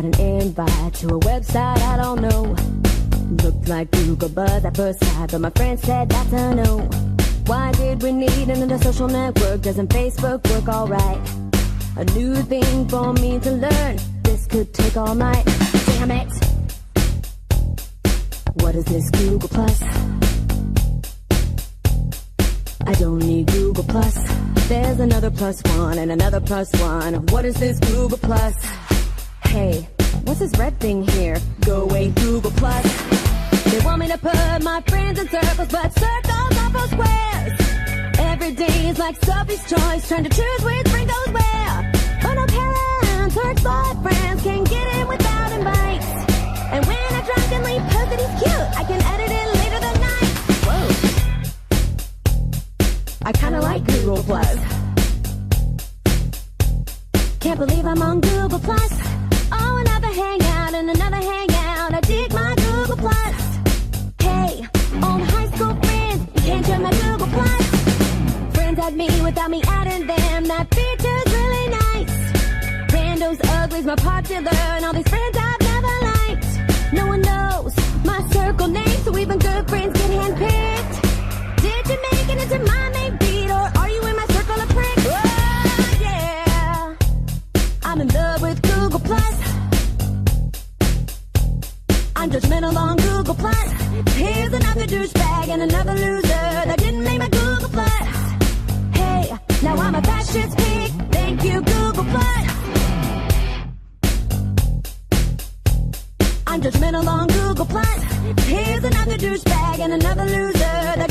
got an invite to a website I don't know. Looked like Google Buzz at first sight, but my friend said that's a no. Why did we need another social network? Doesn't Facebook work alright? A new thing for me to learn. This could take all night. Damn it! What is this Google Plus? I don't need Google Plus. There's another plus one and another plus one. What is this Google Plus? Hey, what's this red thing here? Go away, Google Plus. They want me to put my friends in circles, but circles are for squares. Every day is like Sophie's Choice, trying to choose which ring goes where. But no parents or ex-boyfriends can get in without invites. And when I drunkenly post that he's cute, I can edit it later that night. Whoa. I kinda like Google Plus. Can't believe I'm on Google Plus. Oh, another hangout and another hangout. I dig my Google Plus. Hey, old high school friends, you can't join my Google Plus. Friends add me without me adding them. That feature's really nice. Randos, uglies, more popular, and all these friends I've never liked. No one knows my circle name, so even good friends get handpicked. Did you make it into my main feed, or are you in my circle of pricks? Oh, yeah. I'm in love with Google Plus. I'm judgmental on Google Plus. Here's another douchebag and another loser that didn't make my Google Plus. Hey, now I'm a fat shit's pig. Thank you, Google Plus. I'm judgmental on Google Plus. Here's another douchebag and another loser that